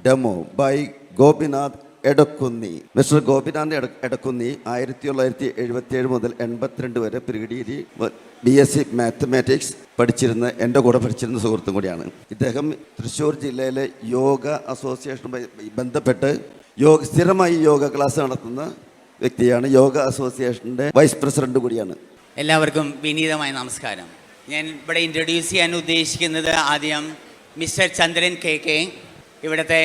Demo by Gopinath Edakkunni. Mister Gopinath Edakkunni 1977 മുതൽ 82 വരെ pre degree BSc mathematics പഠിച്ചിരുന്ന എൻ്റെ കൂടെ പഠിച്ചിരുന്ന സുഹൃത്തും കൂടിയാണ്. ഇദ്ദേഹം തൃശ്ശൂർ ജില്ലയിലെ യോഗ അസോസിയേഷനുമായി ബന്ധപ്പെട്ട് സ്ഥിരമായി യോഗ ക്ലാസ് നടത്തുന്ന വ്യക്തിയാണ്. യോഗ അസോസിയേഷൻ്റെ വൈസ് പ്രസിഡന്റ് കൂടിയാണ്. എല്ലാവർക്കും വിനീതമായ നമസ്കാരം. ഞാൻ ഇവിടെ ഇൻട്രൊഡ്യൂസ് ചെയ്യാൻ ഉദ്ദേശിക്കുന്നത് ആദ്യം മിസ്റ്റർ ചന്ദ്രൻ KK, ഇവിടുത്തെ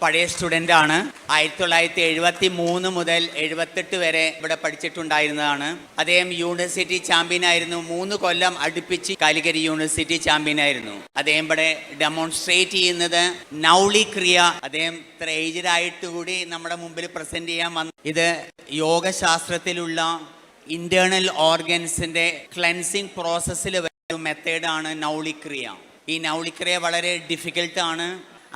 പഴയ സ്റ്റുഡൻ്റാണ്. 1973 മുതൽ 78 വരെ ഇവിടെ പഠിച്ചിട്ടുണ്ടായിരുന്നതാണ്. അദ്ദേഹം യൂണിവേഴ്സിറ്റി ചാമ്പ്യനായിരുന്നു. 3 കൊല്ലം അടുപ്പിച്ച് കാലിക്കറ്റ് യൂണിവേഴ്സിറ്റി ചാമ്പ്യനായിരുന്നു. അദ്ദേഹം ഇവിടെ ഡെമോൺസ്ട്രേറ്റ് ചെയ്യുന്നത് നൗളി ക്രിയ. അദ്ദേഹം ഇത്ര ഏജ്ഡ് ആയിട്ട് കൂടി നമ്മുടെ മുമ്പിൽ പ്രസൻറ്റ് ചെയ്യാൻ വന്നു. ഇത് യോഗശാസ്ത്രത്തിലുള്ള ഇന്റേണൽ ഓർഗൻസിൻ്റെ ക്ലെൻസിങ് പ്രോസസ്സിൽ ഒരു മെത്തേഡാണ് നൗളിക്രിയ. ഈ നൗളിക്രിയ വളരെ ഡിഫിക്കൽട്ടാണ്,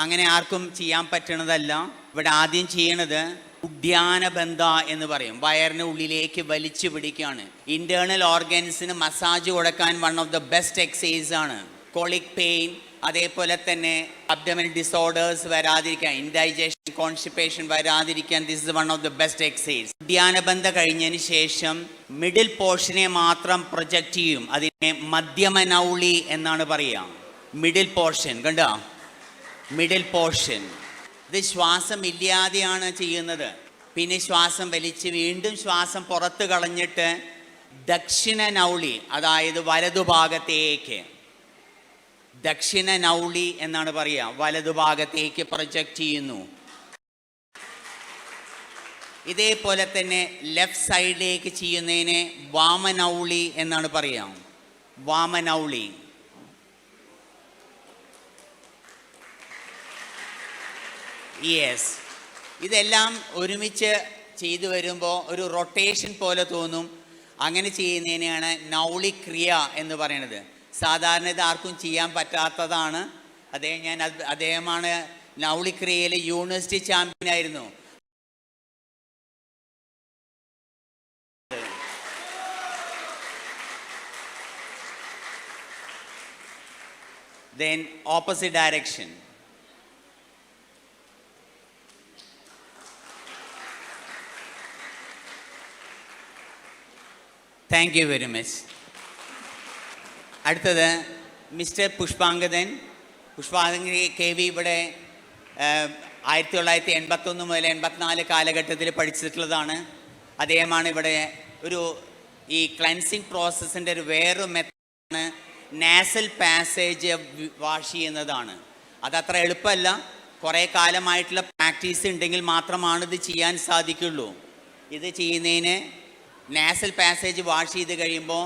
അങ്ങനെ ആർക്കും ചെയ്യാൻ പറ്റണതല്ല. ഇവിടെ ആദ്യം ചെയ്യണത് ഉദ്യാനബന്ധ എന്ന് പറയും. വയറിന് ഉള്ളിലേക്ക് വലിച്ചു പിടിക്കുകയാണ്. ഇന്റേണൽ ഓർഗൻസിന് മസാജ് കൊടുക്കാൻ one of the best exercise ആണ്. കോളിക് പെയിൻ, അതേപോലെ തന്നെ അബ്ഡമൻ ഡിസോർഡേഴ്സ് വരാതിരിക്കാൻ, ഇൻഡൈജഷൻ, കോൺസ്റ്റിപ്പേഷൻ വരാതിരിക്കാൻ this is one of the best exercise. ഉദ്യാനബന്ധ കഴിഞ്ഞതിന് ശേഷം മിഡിൽ പോർഷനെ മാത്രം പ്രൊജക്റ്റ് ചെയ്യും. അതിനെ മധ്യമ നൗളി എന്നാണ് പറയുക. മിഡിൽ പോർഷൻ കണ്ടോ, മിഡിൽ പോർഷൻ. ഇത് ശ്വാസം ഇല്ലാതെയാണ് ചെയ്യുന്നത്. പിന്നെ ശ്വാസം വലിച്ച് വീണ്ടും ശ്വാസം പുറത്ത് കളഞ്ഞിട്ട് ദക്ഷിണ നൗളി, അതായത് വലതുഭാഗത്തേക്ക്, ദക്ഷിണ നൗളി എന്നാണ് പറയുക, വലതുഭാഗത്തേക്ക് പ്രൊജക്റ്റ് ചെയ്യുന്നു. ഇതേപോലെ തന്നെ ലെഫ്റ്റ് സൈഡിലേക്ക് ചെയ്യുന്നതിനെ വാമനൗളി എന്നാണ് പറയുക. വാമനൗളി. യെസ്, ഇതെല്ലാം ഒരുമിച്ച് ചെയ്തു വരുമ്പോൾ ഒരു റൊട്ടേഷൻ പോലെ തോന്നും. അങ്ങനെ ചെയ്യുന്നതിനെയാണ് നൗളിക്രിയ എന്ന് പറയുന്നത്. സാധാരണ ഇത് ആർക്കും ചെയ്യാൻ പറ്റാത്തതാണ്. അദ്ദേഹമാണ് നൗളിക്രിയയിലെ യൂണിവേഴ്സിറ്റി ചാമ്പ്യനായിരുന്നു. Then opposite direction. Thank you very much. അടുത്തത് മിസ്റ്റർ പുഷ്പാങ്കദൻ. പുഷ്പാങ്കദൻ KV ഇവിടെ 1981 മുതൽ 84 കാലഘട്ടത്തിൽ പഠിച്ചിട്ടുള്ളതാണ്. അദ്ദേഹമാണ് ഇവിടെ ഈ ക്ലൻസിങ് പ്രോസസ്സിൻ്റെ വേറൊരു മെത്തേഡാണ് നാസൽ പാസേജ് വാഷ് ചെയ്യുന്നതാണ്. അതത്ര എളുപ്പമല്ല. കുറേ കാലമായിട്ടുള്ള പ്രാക്ടീസ് ഉണ്ടെങ്കിൽ മാത്രമാണ് ഇത് ചെയ്യാൻ സാധിക്കുള്ളൂ. ഇത് ചെയ്യുന്നതിന് നാസൽ പാസേജ് വാഷ് ചെയ്ത് കഴിയുമ്പോൾ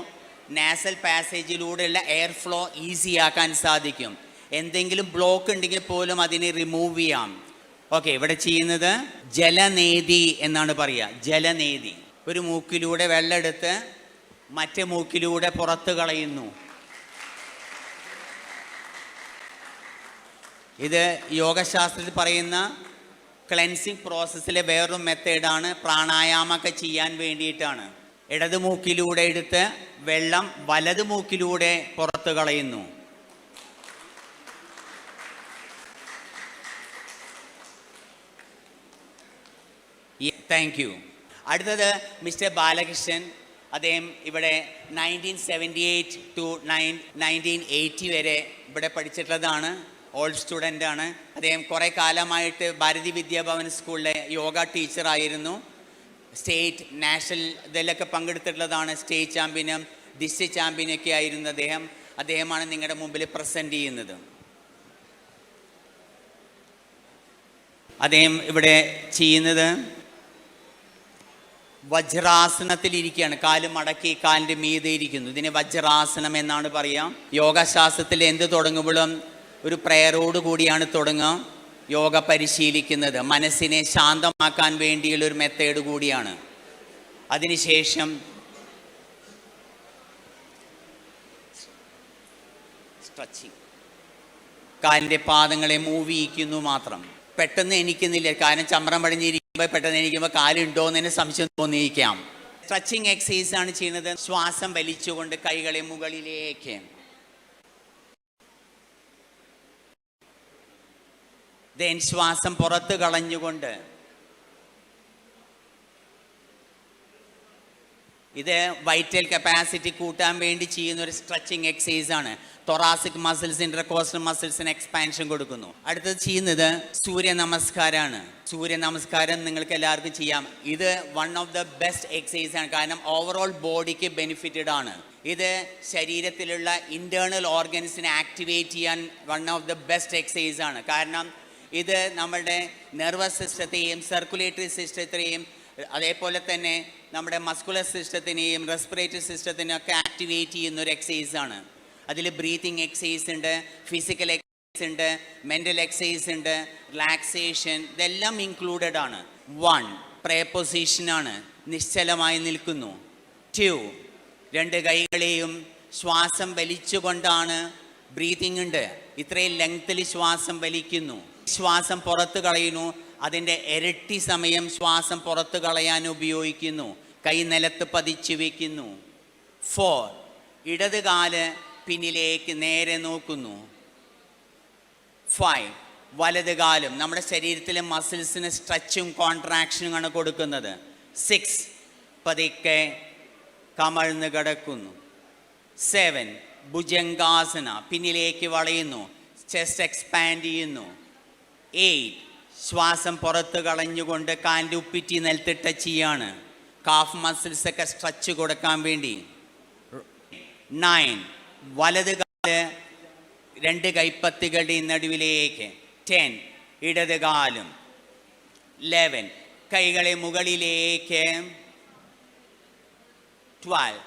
നാസൽ പാസേജിലൂടെയുള്ള എയർ ഫ്ലോ ഈസി ആക്കാൻ സാധിക്കും. എന്തെങ്കിലും ബ്ലോക്ക് ഉണ്ടെങ്കിൽ പോലും അതിനെ റിമൂവ് ചെയ്യാം. ഓക്കെ, ഇവിടെ ചെയ്യുന്നത് ജലനേതി എന്നാണ് പറയുക. ജലനേതി. ഒരു മൂക്കിലൂടെ വെള്ളം എടുത്ത് മറ്റേ മൂക്കിലൂടെ പുറത്ത് കളയുന്നു. ഇത് യോഗശാസ്ത്രത്തിൽ പറയുന്ന ക്ലെൻസിങ് പ്രോസസ്സിലെ വേറൊരു മെത്തേഡാണ്. പ്രാണായാമമൊക്കെ ചെയ്യാൻ വേണ്ടിയിട്ടാണ്. ഇടത് മൂക്കിലൂടെ എടുത്ത് വെള്ളം വലത് മൂക്കിലൂടെ പുറത്ത് കളയുന്നു. Thank you. അടുത്തത് മിസ്റ്റർ ബാലകൃഷ്ണൻ. അദ്ദേഹം ഇവിടെ 1978 to 1980 വരെ ഇവിടെ പഠിച്ചിട്ടുള്ളതാണ്. ഓൾഡ് സ്റ്റുഡൻ്റാണ്. അദ്ദേഹം കുറേ കാലമായിട്ട് ഭാരതി വിദ്യാഭവൻ സ്കൂളിലെ യോഗ ടീച്ചറായിരുന്നു. സ്റ്റേറ്റ്, നാഷണൽ ഇതിലൊക്കെ പങ്കെടുത്തിട്ടുള്ളതാണ്. സ്റ്റേറ്റ് ചാമ്പ്യനും ഡിസ്ട്രിക്ട് ചാമ്പ്യനൊക്കെ ആയിരുന്നു അദ്ദേഹമാണ് നിങ്ങളുടെ മുമ്പിൽ പ്രസൻറ്റ് ചെയ്യുന്നത്. അദ്ദേഹം ഇവിടെ ചെയ്യുന്നത് വജ്രാസനത്തിലിരിക്കുകയാണ്. കാല് മടക്കി കാലിൻ്റെ മീതെ ഇരിക്കുന്നു. ഇതിനെ വജ്രാസനം എന്നാണ് പറയുക. യോഗശാസ്ത്രത്തിൽ എന്ത് തുടങ്ങുമ്പോഴും ഒരു പ്രയറോട് കൂടിയാണ് തുടങ്ങുക. യോഗ പരിശീലിക്കുന്നത് മനസ്സിനെ ശാന്തമാക്കാൻ വേണ്ടിയുള്ളൊരു മെത്തേഡ് കൂടിയാണ്. അതിനുശേഷം സ്ട്രെച്ചിങ്, കാലിൻ്റെ പാദങ്ങളെ മൂവ് ചെയ്യിക്കുന്നു മാത്രം. പെട്ടെന്ന് എണീക്കുന്നില്ല, കാരണം ചമ്രം പടിഞ്ഞിരിക്കുമ്പോൾ പെട്ടെന്ന് എണീക്കുമ്പോൾ കാലുണ്ടോ എന്ന് സംശയം തോന്നിയിരിക്കാം. സ്ട്രെച്ചിങ് എക്സസൈസ് ആണ് ചെയ്യുന്നത്. ശ്വാസം വലിച്ചുകൊണ്ട് കൈകളെ മുകളിലേക്ക്. ദെൻ ശ്വാസം പുറത്ത് കളഞ്ഞുകൊണ്ട്. ഇത് വൈറ്റൽ കപ്പാസിറ്റി കൂട്ടാൻ വേണ്ടി ചെയ്യുന്ന ഒരു സ്ട്രെച്ചിങ് എക്സസൈസ് ആണ്. തൊറാസിക് മസിൽസ്, ഇന്റർകോസ്റ്റൽ മസിൽസിന് എക്സ്പാൻഷൻ കൊടുക്കുന്നു. അടുത്തത് ചെയ്യുന്നത് സൂര്യ നമസ്കാരമാണ്. സൂര്യ നമസ്കാരം നിങ്ങൾക്ക് എല്ലാവർക്കും ചെയ്യാം. ഇത് one of the best exercise ആണ്. കാരണം ഓവറോൾ ബോഡിക്ക് ബെനിഫിറ്റഡ് ആണ്. ഇത് ശരീരത്തിലുള്ള ഇന്റേണൽ ഓർഗൻസിനെ ആക്ടിവേറ്റ് ചെയ്യാൻ one of the best exercise ആണ്. കാരണം ഇത് നമ്മുടെ നെർവസ് സിസ്റ്റത്തെയും സർക്കുലേറ്ററി സിസ്റ്റത്തെയും അതേപോലെ തന്നെ നമ്മുടെ മസ്കുലർ സിസ്റ്റത്തിനെയും റെസ്പിറേറ്ററി സിസ്റ്റത്തിനെയും ഒക്കെ ആക്ടിവേറ്റ് ചെയ്യുന്ന ഒരു എക്സസൈസ് ആണ്. അതിൽ ബ്രീത്തിങ് എക്സസൈസ് ഉണ്ട്, ഫിസിക്കൽ എക്സസൈസ് ഉണ്ട്, മെൻ്റൽ എക്സസൈസ് ഉണ്ട്, റിലാക്സേഷൻ, ഇതെല്ലാം ഇൻക്ലൂഡഡ് ആണ്. 1 പ്രേ പൊസിഷനാണ്, നിശ്ചലമായി നിൽക്കുന്നു. 2 2 കൈകളെയും ശ്വാസം വലിച്ചുകൊണ്ടാണ്, ബ്രീത്തിങ് ഉണ്ട്, ഇത്രയും ലെങ്ത്തിൽ ശ്വാസം വലിക്കുന്നു, ശ്വാസം പുറത്ത് കളയുന്നു, അതിൻ്റെ ഇരട്ടി സമയം ശ്വാസം പുറത്ത് കളയാൻ ഉപയോഗിക്കുന്നു. കൈ നിലത്ത് പതിച്ചു വയ്ക്കുന്നു. 4 ഇടത് കാല് പിന്നിലേക്ക് നേരെ നോക്കുന്നു. 5 വലത് കാലും നമ്മുടെ ശരീരത്തിലെ മസിൽസിന് സ്ട്രെച്ചും കോൺട്രാക്ഷനും ആണ് കൊടുക്കുന്നത്. 6 പതുക്കെ കമഴ്ന്ന് കിടക്കുന്നു. 7 ഭുജംഗാസന, പിന്നിലേക്ക് വളയുന്നു, ചെസ്റ്റ് എക്സ്പാൻഡ് ചെയ്യുന്നു. 8 ശ്വാസം പുറത്ത് കളഞ്ഞുകൊണ്ട് കാലിൻ്റെ ഉപ്പിറ്റി നിലത്ത് ടച്ച് ചെയ്യാണ്, കാഫ് മസിൽസൊക്കെ സ്ട്രെച്ച് കൊടുക്കാൻ വേണ്ടി. 9 വലത് കാല് 2 കൈപ്പത്തികളുടെ നടുവിലേക്ക്. 10 ഇടത് കാലും. 11 കൈകളെ മുകളിലേക്ക്. 12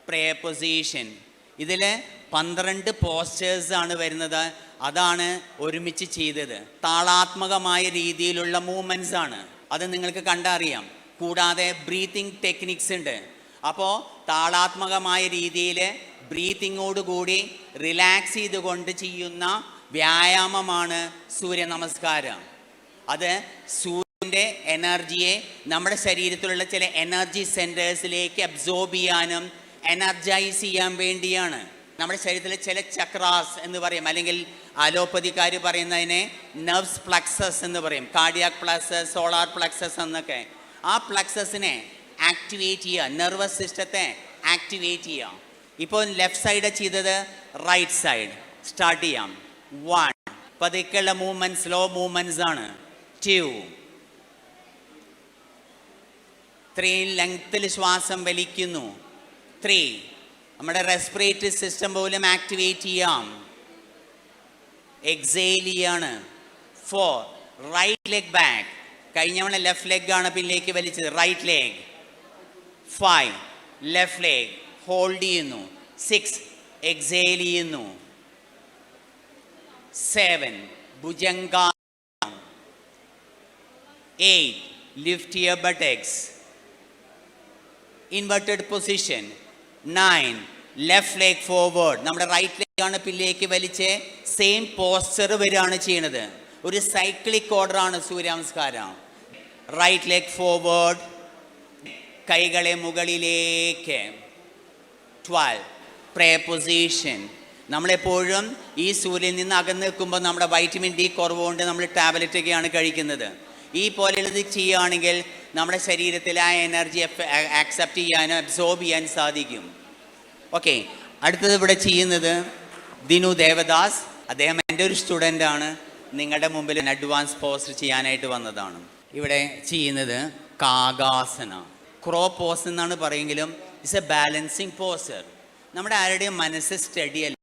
പ്രേ പൊസിഷൻ. ഇതിൽ 12 പോസ്റ്റേഴ്സാണ് വരുന്നത്. അതാണ് ഒരുമിച്ച് ചെയ്തത്. താളാത്മകമായ രീതിയിലുള്ള മൂവ്മെൻറ്റ്സ് ആണ്. അത് നിങ്ങൾക്ക് കണ്ടറിയാം. കൂടാതെ ബ്രീത്തിങ് ടെക്നിക്സ് ഉണ്ട്. അപ്പോൾ താളാത്മകമായ രീതിയിൽ ബ്രീത്തിങ്ങോടുകൂടി റിലാക്സ് ചെയ്തുകൊണ്ട് ചെയ്യുന്ന വ്യായാമമാണ് സൂര്യ നമസ്കാരം. അത് സൂര്യൻ്റെ എനർജിയെ നമ്മുടെ ശരീരത്തിലുള്ള ചില എനർജി സെൻറ്റേഴ്സിലേക്ക് അബ്സോർബ് ചെയ്യാനും എനർജൈസ് ചെയ്യാൻ വേണ്ടിയാണ്. നമ്മുടെ ശരീരത്തിലെ ചില ചക്രാസ് എന്ന് പറയും, അല്ലെങ്കിൽ അലോപ്പതിക്കാർ പറയുന്നതിനെ നെർവ്സ് പ്ലക്സസ് എന്ന് പറയും, കാർഡിയാക് പ്ലക്സസ്, സോളാർ പ്ലക്സസ് എന്നൊക്കെ. ആ പ്ലക്സസിനെ ആക്ടിവേറ്റ് ചെയ്യുക, നെർവസ് സിസ്റ്റത്തെ ആക്ടിവേറ്റ് ചെയ്യുക. ഇപ്പോൾ ലെഫ്റ്റ് സൈഡ് ചെയ്തത്, റൈറ്റ് സൈഡ് സ്റ്റാർട്ട് ചെയ്യാം. 1 പതുക്കെയുള്ള മൂവ്മെൻറ്റ്, സ്ലോ മൂവ്മെൻറ്റ്സ് ആണ്. 2 3 ലെങ്ത്തിൽ ശ്വാസം വലിക്കുന്നു. 3 നമ്മുടെ റെസ്പിറേറ്ററി സിസ്റ്റം പോലും ആക്ടിവേറ്റ് ചെയ്യാം. എക്സെയിൽ ചെയ്യാണ്. 4 റൈറ്റ് ലെഗ് ബാക്ക്, കഴിഞ്ഞവണ ലെഫ്റ്റ് ലെഗ് ആണ് പിന്നിലേക്ക് വലിച്ചത്, right leg. 5 left leg hold ചെയ്യുന്നു. 6 എക്സെയിൽ ചെയ്യുന്നു. 7 Bhujangasanam. 8 lift your buttocks, inverted position. 9 left leg forward, നമ്മുടെ റൈറ്റ് ലെഗ് ആണ് പിന്നിലേക്ക് വലിച്ച് സെയിം പോസ്ചർ വരികയാണ് ചെയ്യണത്. ഒരു സൈക്ലിക് ഓർഡറാണ് സൂര്യമസ്കാരം. റൈറ്റ് ലെഗ് ഫോർവേഡ്, കൈകളെ മുകളിലേക്ക്. 12 പ്രേ പൊസിഷൻ. നമ്മളെപ്പോഴും ഈ സൂര്യനിൽ നിന്ന് അകന്ന് നിൽക്കുമ്പോൾ നമ്മുടെ വൈറ്റമിൻ ഡി കുറവുകൊണ്ട് നമ്മൾ ടാബ്ലറ്റൊക്കെയാണ് കഴിക്കുന്നത്. ഈ പോലെയുള്ളത് ചെയ്യുകയാണെങ്കിൽ നമ്മുടെ ശരീരത്തിൽ ആ എനർജി ആക്സെപ്റ്റ് ചെയ്യാനും അബ്സോർബ് ചെയ്യാൻ സാധിക്കും. ഓക്കെ, അടുത്തത് ഇവിടെ ചെയ്യുന്നത് ദിനു ദേവദാസ്. അദ്ദേഹം എൻ്റെ ഒരു സ്റ്റുഡൻ്റാണ്. നിങ്ങളുടെ മുമ്പിൽ അഡ്വാൻസ് പോസ്റ്റർ ചെയ്യാനായിട്ട് വന്നതാണ്. ഇവിടെ ചെയ്യുന്നത് കാഗാസന, ക്രോ പോസ് എന്നാണ് പറയുമെങ്കിലും ഇറ്റ്സ് എ ബാലൻസിങ് പോസ്റ്റർ. നമ്മുടെ ആരുടെയും മനസ്സ് സ്റ്റഡി അല്ല,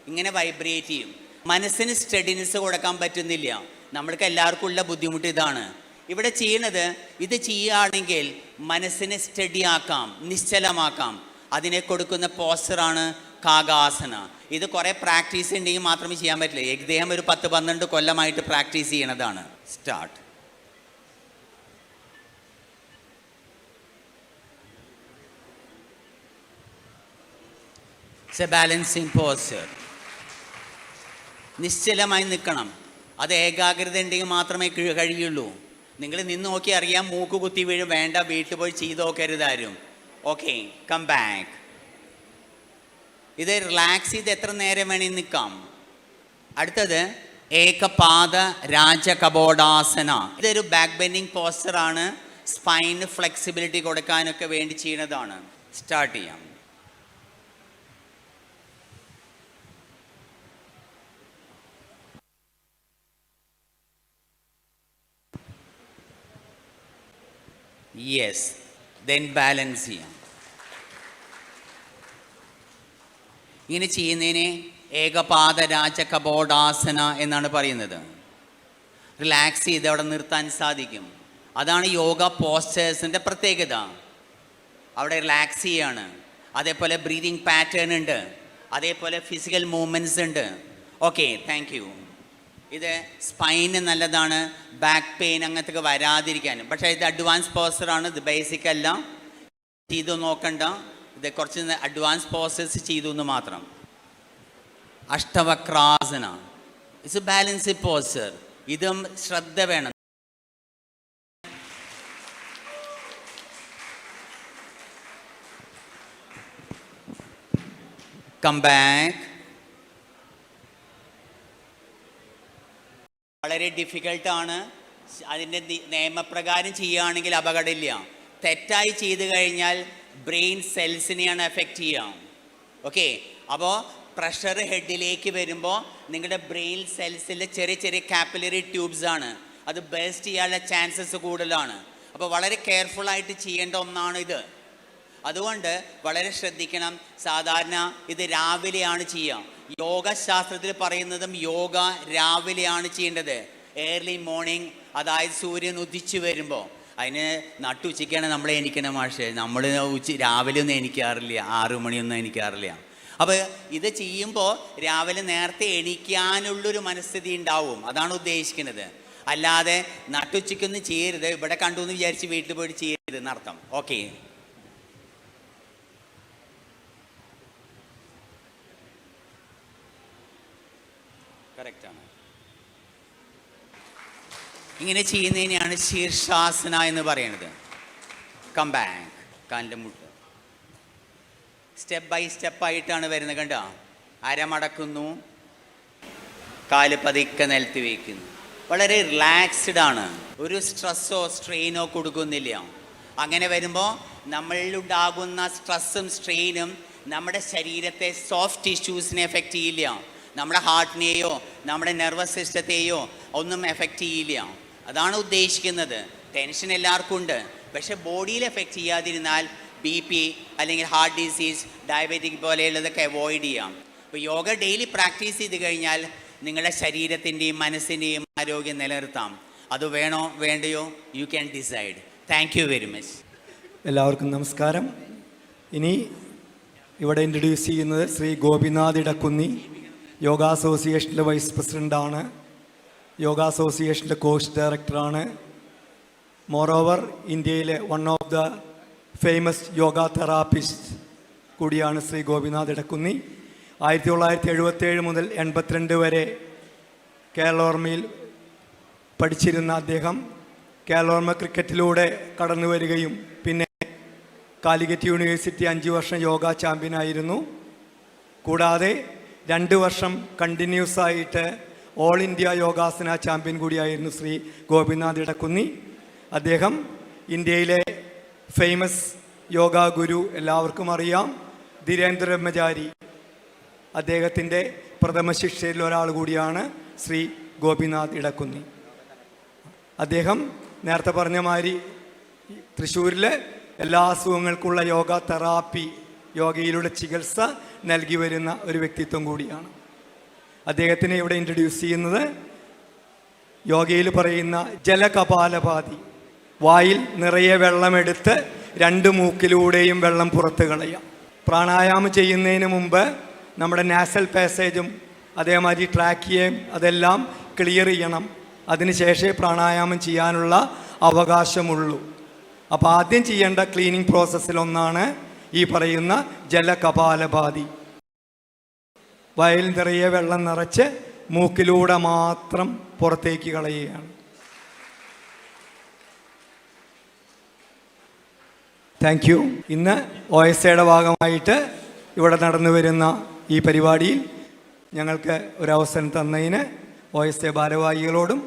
ഇങ്ങനെ വൈബ്രേറ്റ് ചെയ്യും. മനസ്സിന് സ്റ്റഡിനെസ് കൊടുക്കാൻ പറ്റുന്നില്ല. നമ്മൾക്ക് എല്ലാവർക്കും ഉള്ള ബുദ്ധിമുട്ട് ഇതാണ്. ഇവിടെ ചെയ്യണത്, ഇത് ചെയ്യുകയാണെങ്കിൽ മനസ്സിനെ സ്റ്റഡിയാക്കാം, നിശ്ചലമാക്കാം. അതിനെ കൊടുക്കുന്ന പോസ്റ്ററാണ് കാഗാസന. ഇത് കുറേ പ്രാക്ടീസ് ഉണ്ടെങ്കിൽ മാത്രമേ ചെയ്യാൻ പറ്റില്ല. ഇദ്ദേഹം ഒരു 10-12 കൊല്ലമായിട്ട് പ്രാക്ടീസ് ചെയ്യണതാണ്. Start. It's a balancing posture. നിശ്ചലമായി നിൽക്കണം. അത് ഏകാഗ്രത ഉണ്ടെങ്കിൽ മാത്രമേ കഴിയുള്ളൂ. നിങ്ങൾ നിന്ന് നോക്കി അറിയാം, മൂക്ക് കുത്തി വീഴും. വേണ്ട, വീട്ടിൽ പോയി ചെയ്ത് നോക്കരുതാരും. Okay, come back. ഇത് റിലാക്സ് ചെയ്ത് എത്ര നേരം വേണമെങ്കിൽ നിൽക്കാം. അടുത്തത് ഏകപാദ രാജകപോടാസന. ഇതൊരു ബാക്ക് ബെൻഡിങ് പോസ്റ്ററാണ്. സ്പൈന് ഫ്ലെക്സിബിലിറ്റി കൊടുക്കാനൊക്കെ വേണ്ടി ചെയ്യുന്നതാണ്. സ്റ്റാർട്ട് ചെയ്യാം. യെസ്, ദെൻ ബാലൻസ് ചെയ്യാം. ഇങ്ങനെ ചെയ്യുന്നതിനെ ഏകപാദ രാജകപോടാസന എന്നാണ് പറയുന്നത്. റിലാക്സ് ചെയ്ത് അവിടെ നിർത്താൻ സാധിക്കും. അതാണ് യോഗ പോസ്റ്റേഴ്സിൻ്റെ പ്രത്യേകത. അവിടെ റിലാക്സ് ചെയ്യാണ്. അതേപോലെ ബ്രീതിങ് പാറ്റേൺ ഉണ്ട്, അതേപോലെ ഫിസിക്കൽ മൂവ്മെൻറ്റ്സ് ഉണ്ട്. Okay, thank you. ഇത് സ്പൈന് നല്ലതാണ്, ബാക്ക് പെയിൻ അങ്ങനത്തെ വരാതിരിക്കാനും. പക്ഷേ ഇത് അഡ്വാൻസ് പോസ്റ്ററാണ്, ഇത് ബേസിക് അല്ല. ചെയ്തു നോക്കണ്ട, ഇത് കുറച്ച് അഡ്വാൻസ് പോസ്റ്റേഴ്സ് ചെയ്തു എന്ന് മാത്രം. Ashtavakrasana, it's a balance posture. ഇതും ശ്രദ്ധ വേണം. Come back. വളരെ ഡിഫിക്കൽട്ടാണ്. അതിൻ്റെ നിയമപ്രകാരം ചെയ്യുകയാണെങ്കിൽ അപകടമില്ല. തെറ്റായി ചെയ്തു കഴിഞ്ഞാൽ ബ്രെയിൻ സെൽസിനെയാണ് എഫക്റ്റ് ചെയ്യുക. ഓക്കെ, അപ്പോൾ പ്രഷർ ഹെഡിലേക്ക് വരുമ്പോൾ നിങ്ങളുടെ ബ്രെയിൻ സെൽസിലെ ചെറിയ ചെറിയ കാപ്പിലറി ട്യൂബ്സ് ആണ്, അത് ബേസ്റ്റ് ചെയ്യാനുള്ള ചാൻസസ് കൂടുതലാണ്. അപ്പോൾ വളരെ കെയർഫുള്ളായിട്ട് ചെയ്യേണ്ട ഒന്നാണ് ഇത്. അതുകൊണ്ട് വളരെ ശ്രദ്ധിക്കണം. സാധാരണ ഇത് രാവിലെയാണ് ചെയ്യുക. യോഗശാസ്ത്രത്തിൽ പറയുന്നതും യോഗ രാവിലെയാണ് ചെയ്യേണ്ടത്, ഏർലി മോർണിംഗ്. അതായത് സൂര്യൻ ഉദിച്ചു വരുമ്പോൾ. അതിന് നട്ടുച്ചയ്ക്കാണ് നമ്മൾ എണീക്കണം. മാഷേ, നമ്മൾ രാവിലെ ഒന്നും എണീക്കാറില്ല, 6 മണിയൊന്നും എണീക്കാറില്ല. അപ്പോൾ ഇത് ചെയ്യുമ്പോൾ രാവിലെ നേരത്തെ എണീക്കാനുള്ളൊരു മനസ്ഥിതി ഉണ്ടാവും. അതാണ് ഉദ്ദേശിക്കുന്നത്. അല്ലാതെ നട്ടുച്ചയ്ക്കൊന്നും ചെയ്യരുത്, ഇവിടെ കണ്ടു എന്ന് വിചാരിച്ച് വീട്ടിൽ പോയിട്ട് ചെയ്യരുത് എന്നർത്ഥം. ഓക്കെ, കറക്റ്റാണ്. ഇങ്ങനെ ചെയ്യുന്നതിനെയാണ് ശീർഷാസന എന്ന് പറയുന്നത്. Come back. കാലിൻ്റെ മുട്ട് സ്റ്റെപ്പ് ബൈ സ്റ്റെപ്പായിട്ടാണ് വരുന്നത്. കണ്ടോ, അരമടക്കുന്നു, കാല് പതുക്കെ നിലത്ത് വയ്ക്കുന്നു. വളരെ റിലാക്സ്ഡ് ആണ്, ഒരു സ്ട്രെസ്സോ സ്ട്രെയിനോ കൊടുക്കുന്നില്ല. അങ്ങനെ വരുമ്പോൾ നമ്മളിലുണ്ടാകുന്ന സ്ട്രെസ്സും സ്ട്രെയിനും നമ്മുടെ ശരീരത്തെ സോഫ്റ്റ് ടിഷ്യൂസിനെ എഫക്റ്റ് ചെയ്യില്ല. നമ്മുടെ ഹാർട്ടിനെയോ നമ്മുടെ നെർവസ് സിസ്റ്റത്തെയോ ഒന്നും എഫക്റ്റ് ചെയ്യില്ല. അതാണ് ഉദ്ദേശിക്കുന്നത്. ടെൻഷൻ എല്ലാവർക്കും ഉണ്ട്, പക്ഷെ ബോഡിയിൽ എഫക്റ്റ് ചെയ്യാതിരുന്നാൽ BP അല്ലെങ്കിൽ ഹാർട്ട് ഡിസീസ്, ഡയബറ്റിക് പോലെയുള്ളതൊക്കെ അവോയ്ഡ് ചെയ്യാം. അപ്പോൾ യോഗ ഡെയിലി പ്രാക്ടീസ് ചെയ്ത് കഴിഞ്ഞാൽ നിങ്ങളുടെ ശരീരത്തിൻ്റെയും മനസ്സിൻ്റെയും ആരോഗ്യം നിലനിർത്താം. അത് വേണോ വേണ്ടയോ, you can decide. Thank you very much. എല്ലാവർക്കും നമസ്കാരം. ഇനി ഇവിടെ ഇൻട്രൊഡ്യൂസ് ചെയ്യുന്നത് ശ്രീ ഗോപിനാഥ് ഇടക്കുന്നി, യോഗ അസോസിയേഷൻ്റെ വൈസ് പ്രസിഡൻ്റാണ്, യോഗ അസോസിയേഷൻ്റെ കോഴ്സ് ഡയറക്ടറാണ്. മോറോവർ ഇന്ത്യയിലെ one of the famous yoga therapist കൂടിയാണ് ശ്രീ ഗോപിനാഥ് ഇടക്കുന്നി. 1977 മുതൽ 82 വരെ കേരളോർമയിൽ പഠിച്ചിരുന്ന അദ്ദേഹം കേരളോർമ ക്രിക്കറ്റിലൂടെ കടന്നു വരികയും പിന്നെ കാലിക്കറ്റ് യൂണിവേഴ്സിറ്റി 5 വർഷം യോഗ ചാമ്പ്യനായിരുന്നു. കൂടാതെ 2 വർഷം കണ്ടിന്യൂസ് ആയിട്ട് ഓൾ ഇന്ത്യ യോഗാസന ചാമ്പ്യൻ കൂടിയായിരുന്നു ശ്രീ ഗോപിനാഥ് ഇടക്കുന്നി. അദ്ദേഹം ഇന്ത്യയിലെ ഫേമസ് യോഗ ഗുരു, എല്ലാവർക്കും അറിയാം, ധീരേന്ദ്ര ബ്രഹ്മചാരി, അദ്ദേഹത്തിൻ്റെ പ്രഥമ ശിഷ്യരിൽ ഒരാൾ കൂടിയാണ് ശ്രീ ഗോപിനാഥ് ഇടക്കുന്നി. അദ്ദേഹം നേരത്തെ പറഞ്ഞ മാതിരി തൃശ്ശൂരിലെ എല്ലാ അസുഖങ്ങൾക്കുള്ള യോഗ തെറാപ്പി, യോഗയിലൂടെ ചികിത്സ നൽകി വരുന്ന ഒരു വ്യക്തിത്വം കൂടിയാണ്. അദ്ദേഹത്തിനെ ഇവിടെ ഇൻട്രൊഡ്യൂസ് ചെയ്യുന്നത് യോഗയിൽ പറയുന്ന ജലകപാലപാതി. വായിൽ നിറയെ വെള്ളമെടുത്ത് 2 മൂക്കിലൂടെയും വെള്ളം പുറത്ത് കളയാം. പ്രാണായാമം ചെയ്യുന്നതിന് മുമ്പ് നമ്മുടെ നാസൽ പാസേജും അതേമാതിരി ട്രാക്കിയേയും അതെല്ലാം ക്ലിയർ ചെയ്യണം. അതിനുശേഷമേ പ്രാണായാമം ചെയ്യാനുള്ള അവകാശമുള്ളൂ. അപ്പോൾ ആദ്യം ചെയ്യേണ്ട ക്ലീനിങ് പ്രോസസ്സിലൊന്നാണ് ഈ പറയുന്ന ജലകപാലപാതി. വയൽ നിറയെ വെള്ളം നിറച്ച് മൂക്കിലൂടെ മാത്രം പുറത്തേക്ക് കളയുകയാണ്. Thank you. ഇന്ന് OSAയുടെ ഭാഗമായിട്ട് ഇവിടെ നടന്നു വരുന്ന ഈ പരിപാടിയിൽ ഞങ്ങൾക്ക് ഒരവസരം തന്നതിന് OSA ഭാരവാഹികളോടും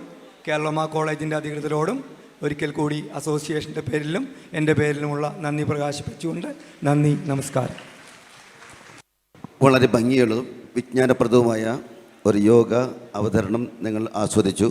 കേരളമ കോളേജിൻ്റെ അധികൃതരോടും ഒരിക്കൽ കൂടി അസോസിയേഷൻ്റെ പേരിലും എൻ്റെ പേരിലുമുള്ള നന്ദി പ്രകാശിപ്പിച്ചുകൊണ്ട് നന്ദി, നമസ്കാരം. വളരെ ഭംഗിയുള്ളതും വിജ്ഞാനപ്രദവുമായ ഒരു യോഗ അവതരണം നിങ്ങൾ ആസ്വദിച്ചു.